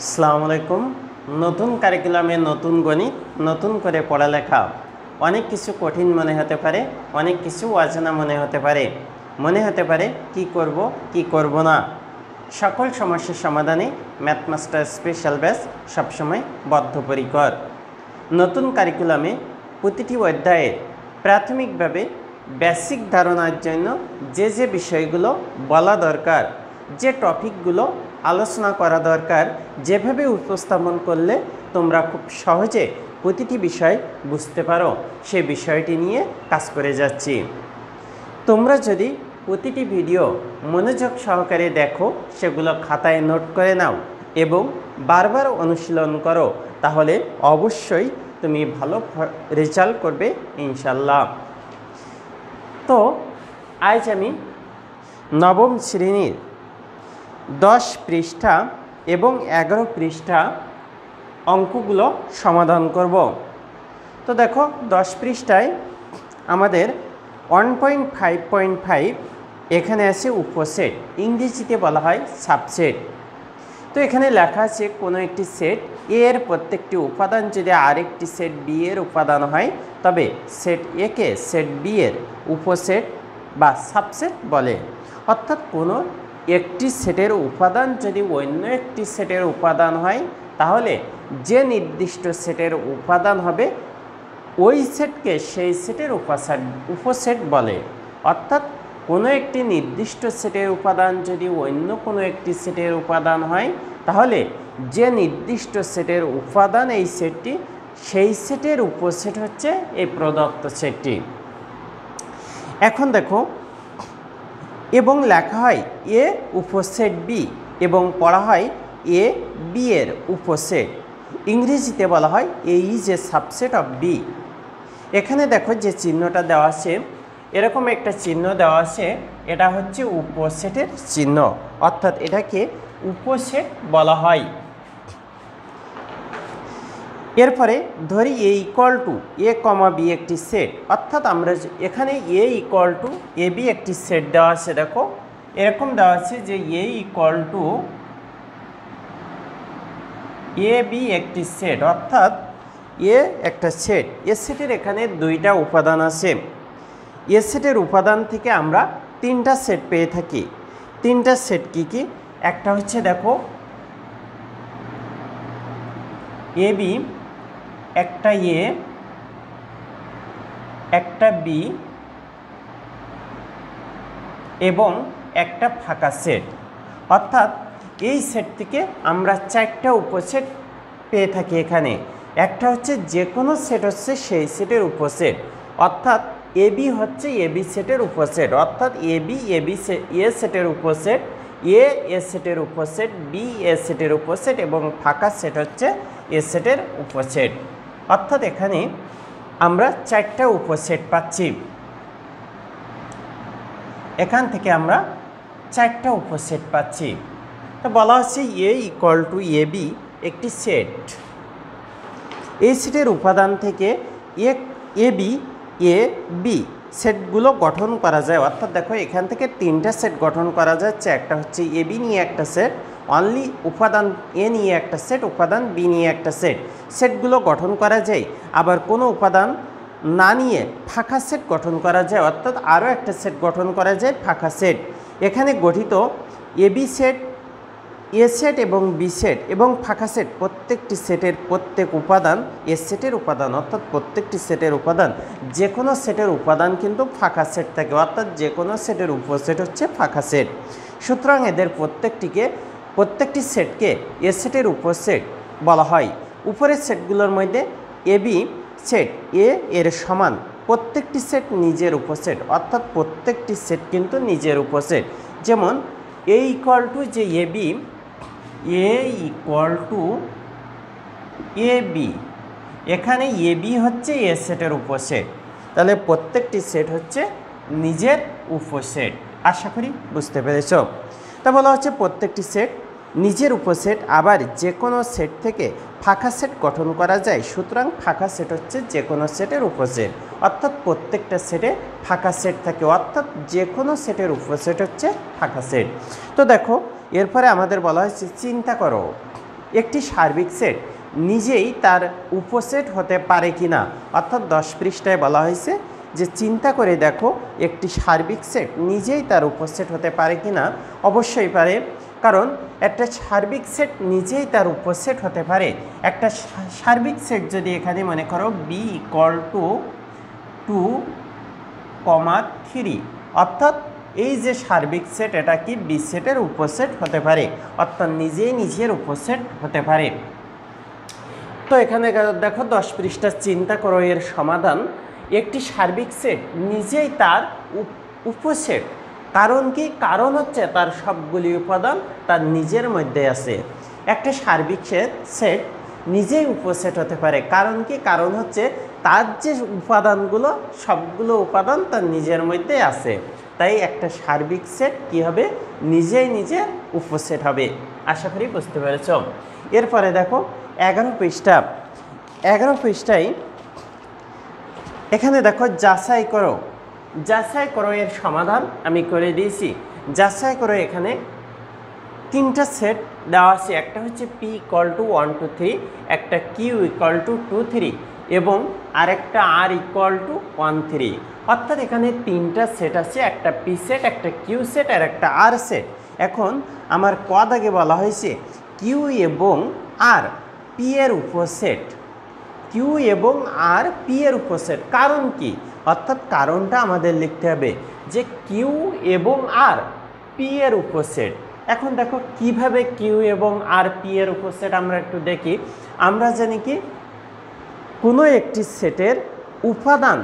আসসালামু আলাইকুম। নতুন কারিকুলামে নতুন গণিত, নতুন করে পড়ালেখা। অনেক কিছু কঠিন মনে হতে পারে, অনেক কিছু অজানা মনে হতে পারে কি করব কি করব না। সকল সমস্যার সমাধানে ম্যাথ মাস্টার স্পেশাল ব্যাচ সবসময় বদ্ধপরিকর। নতুন কারিকুলামে প্রতিটি অধ্যায়ের প্রাথমিকভাবে বেসিক ধারণার জন্য যে বিষয়গুলো বলা দরকার, যে টপিকগুলো আলোচনা করা দরকার, যেভাবে উপস্থাপন করলে তোমরা খুব সহজে প্রতিটি বিষয় বুঝতে পারো, সে বিষয়টি নিয়ে কাজ করে যাচ্ছি। তোমরা যদি প্রতিটি ভিডিও মনোযোগ সহকারে দেখো, সেগুলো খাতায় নোট করে নাও এবং বারবার অনুশীলন করো, তাহলে অবশ্যই তুমি ভালো রেজাল্ট করবে ইনশাল্লাহ। তো আজ আমি নবম শ্রেণীর 10 পৃষ্ঠা এবং 11 পৃষ্ঠা অঙ্কগুলো সমাধান করব। তো দেখো 10 পৃষ্ঠায় আমাদের 1.5.5 এখানে আছে উপসেট, ইংরেজিতে বলা হয় সাবসেট। তো এখানে লেখা আছে কোনো একটি সেট এ এর প্রত্যেকটি উপাদান যদি আরেকটি সেট বি এর উপাদান হয়, তবে সেট এ কে সেট বি এর উপসেট বা সাবসেট বলে। অর্থাৎ কোনো একটি সেটের উপাদান যদি অন্য একটি সেটের উপাদান হয়, তাহলে যে নির্দিষ্ট সেটের উপাদান হবে ওই সেটকে সেই সেটের উপসেট বলে। অর্থাৎ কোনো একটি নির্দিষ্ট সেটের উপাদান যদি অন্য কোনো একটি সেটের উপাদান হয়, তাহলে যে নির্দিষ্ট সেটের উপাদান এই সেটটি, সেই সেটের উপসেট হচ্ছে এই প্রদত্ত সেটটি। এখন দেখো, এবং লেখা হয় এ উপসেট বি এবং পড়া হয় এ বি এর উপসেট। ইংরেজিতে বলা হয় A is a subset of B. এখানে দেখো যে চিহ্নটা দেওয়া আছে, এরকম একটা চিহ্ন দেওয়া আছে, এটা হচ্ছে উপসেটের চিহ্ন, অর্থাৎ এটাকে উপসেট বলা হয়। এরপরে ধরি A equal to A comma B একটি সেট, অর্থাৎ আমরা এখানে A equal to A B একটি সেট দেওয়া আছে। দেখো এরকম দেওয়া আছে যে A equal to A B একটি সেট, অর্থাৎ এ একটা সেট। এ সেটের এখানে দুইটা উপাদান আছে। এ সেটের উপাদান থেকে আমরা তিনটা সেট পেয়ে থাকি। তিনটা সেট কি কি? একটা হচ্ছে দেখো এ বি, একটা এ, একটা বি এবং একটা ফাঁকা সেট। অর্থাৎ এই সেট থেকে আমরা চারটা উপসেট পেয়ে থাকি। এখানে একটা হচ্ছে যে কোনো সেট হচ্ছে সেই সেটের উপসেট, অর্থাৎ এ বি হচ্ছে এ বি সেটের উপসেট, অর্থাৎ এ বি এ সেটের উপসেট, এ সেটের উপসেট, বি এ সেটের উপসেট এবং ফাঁকা সেট হচ্ছে এ সেটের উপসেট। অর্থাৎ এখানে আমরা চারটা উপসেট পাচ্ছি। এখান থেকে আমরা চারটা উপসেট পাচ্ছি। তো বলা হচ্ছে এ ইকুয়াল টু এ বি একটি সেট। এই সেটের উপাদান থেকে এ বি এ বি সেটগুলো গঠন করা যায়। অর্থাৎ দেখো এখান থেকে তিনটা সেট গঠন করা যাচ্ছে। একটা হচ্ছে এ বি নিয়ে একটা সেট, অনলি উপাদান এ নিয়ে একটা সেট, উপাদান বি নিয়ে একটা সেট। সেটগুলো গঠন করা যায়। আবার কোনো উপাদান না নিয়ে ফাঁকা সেট গঠন করা যায়, অর্থাৎ আরও একটা সেট গঠন করা যায় ফাঁকা সেট। এখানে গঠিত A B set, A set এবং বি সেট এবং ফাঁকা সেট, প্রত্যেকটি সেটের প্রত্যেক উপাদান এ সেটের উপাদান, অর্থাৎ প্রত্যেকটি সেটের উপাদান। যে কোনো সেটের উপাদান কিন্তু ফাঁকা সেট থাকে, অর্থাৎ যে কোনো সেটের উপসেট হচ্ছে ফাঁকা সেট। সুতরাং এদের প্রত্যেকটি সেটকে এ সেটের উপসেট বলা হয়। উপরের সেটগুলোর মধ্যে এ বি সেট এ এর সমান, প্রত্যেকটি সেট নিজের উপসেট, অর্থাৎ প্রত্যেকটি সেট কিন্তু নিজের উপসেট। যেমন এ ইকুয়াল টু যে A B, A equal to A B, এখানে এ বি হচ্ছে এ সেটের উপসেট, তাহলে প্রত্যেকটি সেট হচ্ছে নিজের উপসেট। আশা করি বুঝতে পেরেছ। তা বলা হচ্ছে প্রত্যেকটি সেট নিজের উপসেট, আবার যে কোনো সেট থেকে ফাঁকা সেট গঠন করা যায়। সুতরাং ফাঁকা সেট হচ্ছে যে কোনো সেটের উপসেট, অর্থাৎ প্রত্যেকটা সেটে ফাঁকা সেট থাকে, অর্থাৎ যে কোনো সেটের উপসেট হচ্ছে ফাঁকা সেট। তো দেখো এরপরে আমাদের বলা হয়েছে চিন্তা করো একটি সার্বিক সেট নিজেই তার উপসেট হতে পারে কিনা, অর্থাৎ 10 পৃষ্ঠায় বলা হয়েছে যে চিন্তা করে দেখো একটি সার্বিক সেট নিজেই তার উপসেট হতে পারে কিনা। অবশ্যই পারে, কারণ একটা সার্বিক সেট নিজেই তার উপসেট হতে পারে। একটা সার্বিক সেট যদি এখানে মনে করো বি ইকুয়াল টু 2,3, অর্থাৎ এই যে সার্বিক সেট এটা কি বি সেটের উপসেট হতে পারে, অর্থাৎ নিজেই নিজের উপসেট হতে পারে। তো এখানে দেখো 10 পৃষ্ঠা চিন্তা করো এর সমাধান। একটি সার্বিক সেট নিজেই তার উপসেট, কারণ কি, কারণ হচ্ছে তার সবগুলি উপাদান তার নিজের মধ্যে আছে। একটা সার্বিক সেট নিজেই উপসেট হতে পারে, কারণ কি, কারণ হচ্ছে তার যে উপাদানগুলো সবগুলো উপাদান তার নিজের মধ্যে আছে। তাই একটা সার্বিক সেট কি হবে, নিজেই নিজের উপসেট হবে। আশা করি বুঝতে পেরেছ। এরপরে দেখো 11 পৃষ্ঠায় এখানে দেখো যাচাই করো এর সমাধান আমি করে দিয়েছি। যাচাই করো, এখানে 3টা সেট দেওয়া আছে। একটা হচ্ছে পি ইকুয়াল টু 1 2 3, একটা কিউ ইকুয়াল টু 2 3 এবং আরেকটা আর ইকুয়াল টু 1 3। অর্থাৎ এখানে 3টা সেট আছে, একটা পি সেট, একটা কিউ সেট আর একটা আর সেট। এখন আমার দাগে বলা হয়েছে কিউ এবং আর পি এর উপসেট, কিউ এবং আর পি এর উপসেট। কারণ কি, অর্থাৎ কারণটা আমাদের লিখতে হবে যে কিউ এবং আর পি এর উপসেট। এখন দেখো কিভাবে কিউ এবং আর পি এর উপসেট আমরা একটু দেখি। আমরা জানি কি, কোনো একটি সেটের উপাদান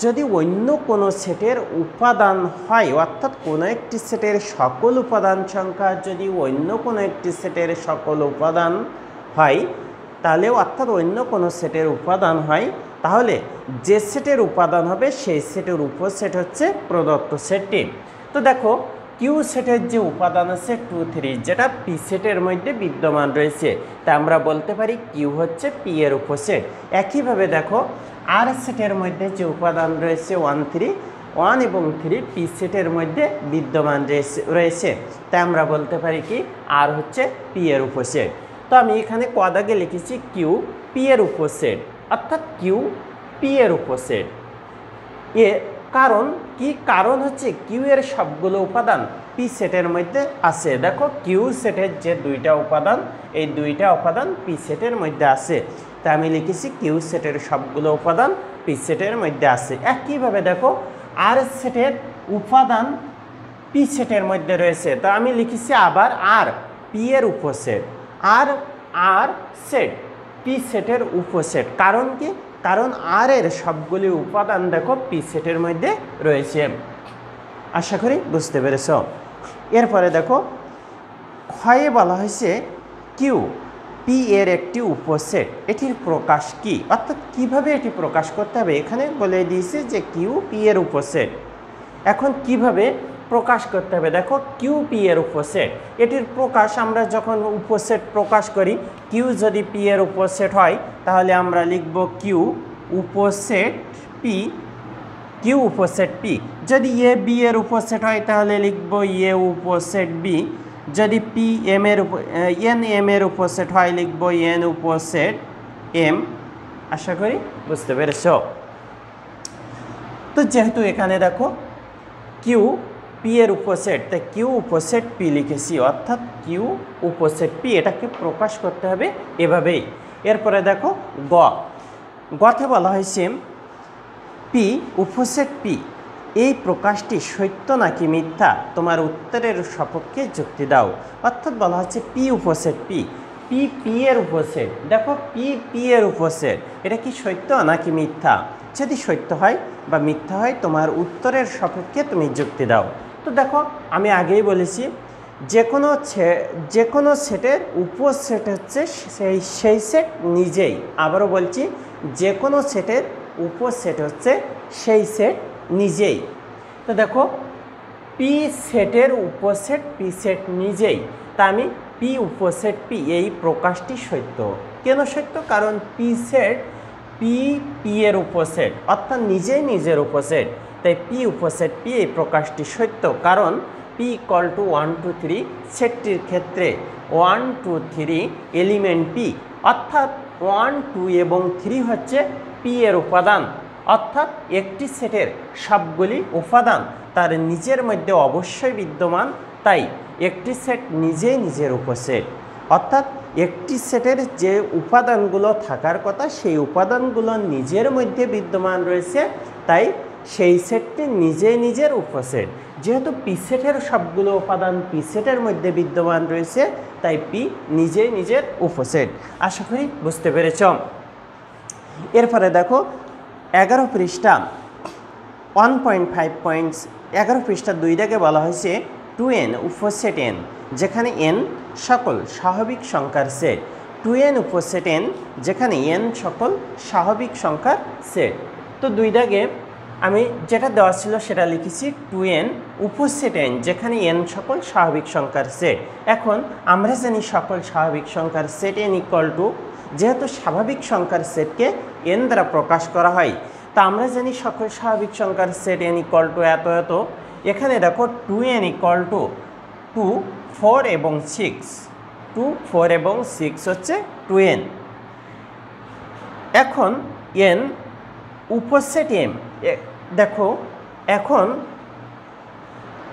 যদি অন্য কোনো সেটের উপাদান হয়, অর্থাৎ কোনো একটি সেটের সকল উপাদান সংখ্যা যদি অন্য কোনো একটি সেটের সকল উপাদান হয়, তাহলে অর্থাৎ অন্য কোনো সেটের উপাদান হয়, তাহলে যে সেটের উপাদান হবে সেই সেটের উপসেট হচ্ছে প্রদত্ত সেটটি। তো দেখো কিউ সেটের যে উপাদান আছে 2 3, যেটা পি সেটের মধ্যে বিদ্যমান রয়েছে, তা আমরা বলতে পারি কিউ হচ্ছে পি এর উপসেট। একইভাবে দেখো আর সেটের মধ্যে যে উপাদান রয়েছে 1 3, 1 এবং 3 পি সেটের মধ্যে বিদ্যমান রয়েছে, তাই আমরা বলতে পারি কি আর হচ্ছে পি এর উপসেট। তো আমি এখানে দাগে লিখেছি কিউ পি এর উপসেট, অর্থাৎ কিউ পি এর উপসেট। কারণ কি, কারণ হচ্ছে কিউ এর সবগুলো উপাদান পি সেটের মধ্যে আছে। দেখো কিউ সেটের যে 2টা উপাদান, এই 2টা উপাদান পি সেটের মধ্যে আছে, তাই আমি লিখেছি কিউ সেটের সবগুলো উপাদান পি সেটের মধ্যে আছে। একইভাবে দেখো আর সেটের উপাদান পি সেটের মধ্যে রয়েছে, তা আমি লিখেছি আবার আর পি এর উপসেট, আর সেট পি সেটের উপসেট। কারণ কি, কারণ আর এর সবগুলি উপাদান দেখো পি সেটের মধ্যে রয়েছে। আশা করি বুঝতে পেরেছ। এরপরে দেখো ক্ষয়ে বলা হয়েছে কিউ পি এর একটি উপসেট, এটির প্রকাশ কি, অর্থাৎ কিভাবে এটি প্রকাশ করতে হবে। এখানে বলে দিয়েছে যে কিউ পি এর উপসেট। এখন কিভাবে প্রকাশ করতে হবে, দেখো কিউ পি এর উপসেট, এটির প্রকাশ আমরা যখন উপসেট প্রকাশ করি, কিউ যদি পি এর উপসেট হয় তাহলে আমরা লিখব কিউ উপসেট পি, কিউ উপসেট পি। যদি এ বি এর উপসেট হয় তাহলে লিখব এ উপসেট বি। যদি পি এম এর এন এম এর উপসেট হয় লিখব এন উপসেট এম। আশা করি বুঝতে পেরেছ। তো যেহেতু এখানে দেখো কিউ পি এর উপসেট, তাই কিউ উপসেট পি লিখেছি, অর্থাৎ কিউ উপসেট পি, এটাকে প্রকাশ করতে হবে এভাবেই। এরপরে দেখো গতে বলা হয়েছে পি উপসেট পি, এই প্রকাশটি সত্য নাকি মিথ্যা, তোমার উত্তরের সপক্ষে যুক্তি দাও। অর্থাৎ বলা হচ্ছে পি উপসেট পি, পি পি এর উপসেট। দেখো পি পি এর উপসেট, এটা কি সত্য নাকি মিথ্যা। যদি সত্য হয় বা মিথ্যা হয় তোমার উত্তরের সপক্ষে তুমি যুক্তি দাও। তো দেখো আমি আগেই বলেছি যে কোনো সেটের উপসেট হচ্ছে সেই সেট নিজেই। আবারও বলছি, যে কোনো সেটের উপসেট হচ্ছে সেই সেট নিজেই। তো দেখো পি সেটের উপসেট পি সেট নিজেই, তা আমি পি উপসেট পি এই প্রকাশটি সত্য। কেন সত্য, কারণ পি সেট পি পি এর উপসেট, অর্থাৎ নিজেই নিজের উপসেট, তাই পি উপসেট পি এই প্রকাশটি সত্য। কারণ পি ইকুয়াল টু 1 2 3 সেটটির ক্ষেত্রে 1 2 3 এলিমেন্ট পি, অর্থাৎ 1 2 এবং 3 হচ্ছে পি এর উপাদান, অর্থাৎ একটি সেটের সবগুলি উপাদান তার নিজের মধ্যে অবশ্যই বিদ্যমান, তাই একটি সেট নিজেই নিজের উপসেট। অর্থাৎ একটি সেটের যে উপাদানগুলো থাকার কথা সেই উপাদানগুলো নিজের মধ্যে বিদ্যমান রয়েছে, তাই সেই সেটটি নিজেই নিজের উপসেট। যেহেতু পি সেটের সবগুলো উপাদান পি সেটের মধ্যে বিদ্যমান রয়েছে, তাই পি নিজেই নিজের উপসেট। আশা করি বুঝতে পেরেছ। এরপরে দেখো 11 পৃষ্ঠা 1.5 পয়েন্টস 11 পৃষ্ঠা 2 দাগে বলা হয়েছে 2n উপসেট n, যেখানে n সকল স্বাভাবিক সংখ্যার সেট। 2n উপসেট n, যেখানে n সকল স্বাভাবিক সংখ্যার সেট। তো 2 দাগে আমি যেটা দেওয়া ছিল সেটা লিখেছি 2n উপসেট n, যেখানে n সকল স্বাভাবিক সংখ্যার সেট। এখন আমরা জানি সকল স্বাভাবিক সংখ্যার সেট n ইকুয়াল টু, যেহেতু স্বাভাবিক সংখ্যার সেটকে n দ্বারা প্রকাশ করা হয়, তা আমরা জানি সকল স্বাভাবিক সংখ্যার সেট n ইকুয়াল টু এত এত। এখানে দেখো 2n ইকুয়াল টু 2 4 এবং 6, 2 4 এবং 6 হচ্ছে 2n। এখন n উপসেট m, দেখো এখন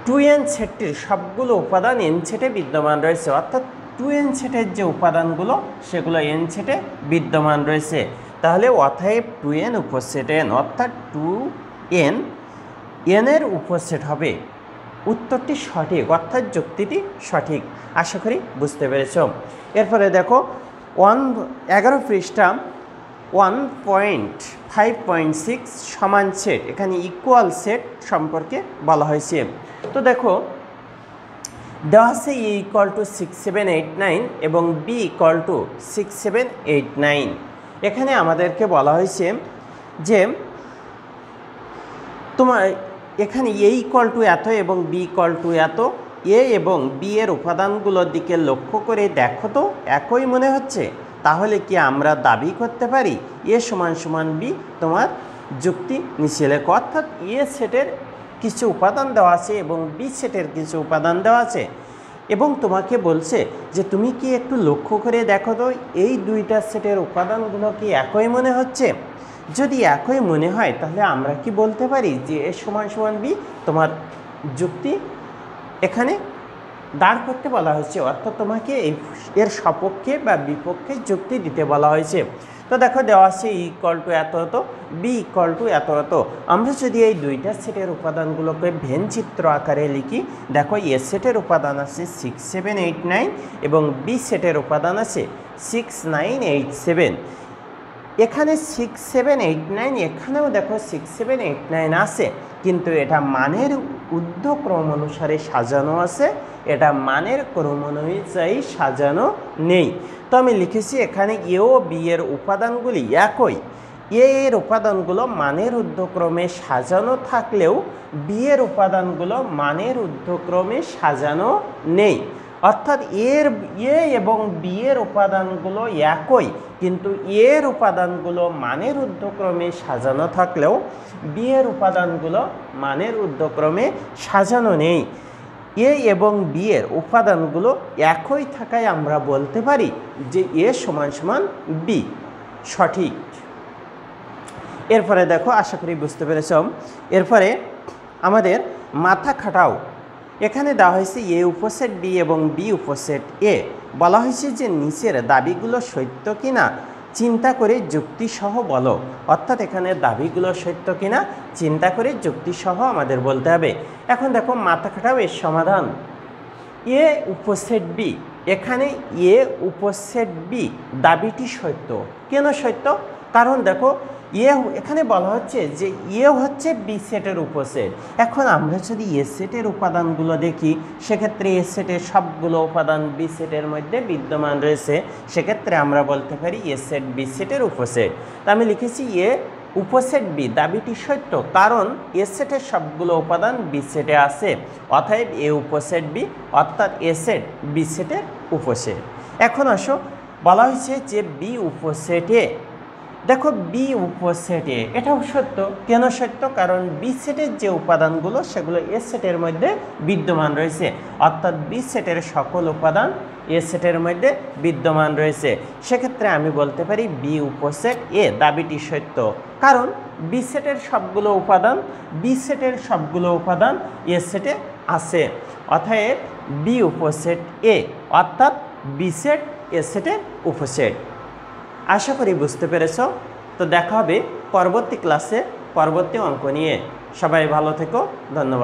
2n সেটটির সবগুলো উপাদান n সেটে বিদ্যমান রয়েছে, অর্থাৎ 2n সেটের যে উপাদানগুলো সেগুলো n সেটে বিদ্যমান রয়েছে। তাহলে অতএব 2n উপসেট n, অর্থাৎ 2n এর উপসেট হবে। উত্তরটি সঠিক, অর্থাৎ যুক্তিটি সঠিক। আশা করি বুঝতে পেরেছ। এরপরে দেখো 11 পৃষ্ঠা 1.5.6 সমান সেট, এখানে ইকুয়াল সেট সম্পর্কে বলা হয়েছে। তো দেখো দেওয়া আছে এ ইকুয়াল টু 6 7 8 9 এবং বি ইকুয়াল টু 6 7 8 9। এখানে আমাদেরকে বলা হয়েছে যে তোমার এখানে এ ইকুয়াল টু এত এবং বি ইকুয়াল টু এত, এ এবং বি এর উপাদানগুলোর দিকে লক্ষ্য করে দেখো তো একই মনে হচ্ছে, তাহলে কি আমরা দাবি করতে পারি এ সমান সমান বি? তোমার যুক্তি নিচে লেখো। অর্থাৎ এ সেটের কিছু উপাদান দেওয়া আছে এবং বি সেটের কিছু উপাদান দেওয়া আছে, এবং তোমাকে বলছে যে তুমি কি একটু লক্ষ্য করে দেখো তো এই দুইটা সেটের উপাদানগুলো কি একই মনে হচ্ছে। যদি একই মনে হয় তাহলে আমরা কি বলতে পারি যে এ সমান সমান বি? তোমার যুক্তি এখানে দাঁড় করতে বলা হয়েছে, অর্থাৎ তোমাকে এর সপক্ষে বা বিপক্ষে যুক্তি দিতে বলা হয়েছে। তো দেখো দেওয়া আছে ইকুয়াল টু এত এত, বি ইকুয়াল টু এত এত। আমরা যদি এই দুইটা সেটের উপাদানগুলোকে ভেন চিত্র আকারে লিখি, দেখো এ সেটের উপাদান আছে 6 7 8 9 এবং বি সেটের উপাদান আছে 6 9 8 7। এখানে 6 7 8 9, এখানেও দেখো 6 7 8 9 আছে, কিন্তু এটা মানের ঊর্ধ্বক্রম অনুসারে সাজানো আছে, এটা মানের ক্রম অনুযায়ী সাজানো নেই। তো আমি লিখেছি এখানে এ ও বি এর উপাদানগুলি একই। এ এর উপাদানগুলো মানের ঊর্ধ্বক্রমে সাজানো থাকলেও বি এর উপাদানগুলো মানের ঊর্ধ্বক্রমে সাজানো নেই। অর্থাৎ এ এবং বি এর উপাদানগুলো একই, কিন্তু এর উপাদানগুলো মানের ঊর্ধ্বক্রমে সাজানো থাকলেও বি এর উপাদানগুলো মানের ঊর্ধ্বক্রমে সাজানো নেই। এ এবং বি এর উপাদানগুলো একই থাকায় আমরা বলতে পারি যে এ সমান সমান বি সঠিক। এরপরে দেখো আশা করি বুঝতে পেরেছ। এরপরে আমাদের মাথা খাটাও। এখানে দেওয়া হয়েছে এ উপসেট বি এবং বি উপসেট এ। বলা হয়েছে যে নিচের দাবিগুলো সত্য কিনা চিন্তা করে যুক্তিসহ বলো। অর্থাৎ এখানে দাবিগুলো সত্য কিনা চিন্তা করে যুক্তিসহ আমাদের বলতে হবে। এখন দেখো মাথা খাটাও এর সমাধান। এ উপসেট বি, এখানে এ উপসেট বি দাবিটি সত্য। কেন সত্য? কারণ দেখো এখানে বলা হচ্ছে যে এ হচ্ছে বি সেটের উপসেট। এখন আমরা যদি এ সেটের উপাদানগুলো দেখি, সেক্ষেত্রে এ সেটের সবগুলো উপাদান বি সেটের মধ্যে বিদ্যমান রয়েছে, সেক্ষেত্রে আমরা বলতে পারি এ সেট বি সেটের উপসেট। তা আমি লিখেছি এ উপসেট বি দাবিটি সত্য, কারণ এ সেটের সবগুলো উপাদান বি সেটে আছে, অতএব এ উপসেট বি, অর্থাৎ এ সেট বি সেটের উপসেট। এখন আসো বলা হয়েছে যে বি উপসেটে দেখো বি উপসেট এ, এটাও সত্য। কেন সত্য? কারণ বি সেটের যে উপাদানগুলো সেগুলো এ সেটের মধ্যে বিদ্যমান রয়েছে, অর্থাৎ বি সেটের সকল উপাদান এ সেটের মধ্যে বিদ্যমান রয়েছে। সেক্ষেত্রে আমি বলতে পারি বি উপসেট এ দাবিটি সত্য, কারণ বি সেটের সবগুলো উপাদান এ সেটে আছে। অতএব বি উপসেট এ, অর্থাৎ বি সেট এ সেটের উপসেট। আশা করি বুঝতে পেরেছ। তো দেখা হবে পরবর্তী ক্লাসে পরবর্তী অঙ্ক নিয়ে। সবাই ভালো থেকো, ধন্যবাদ।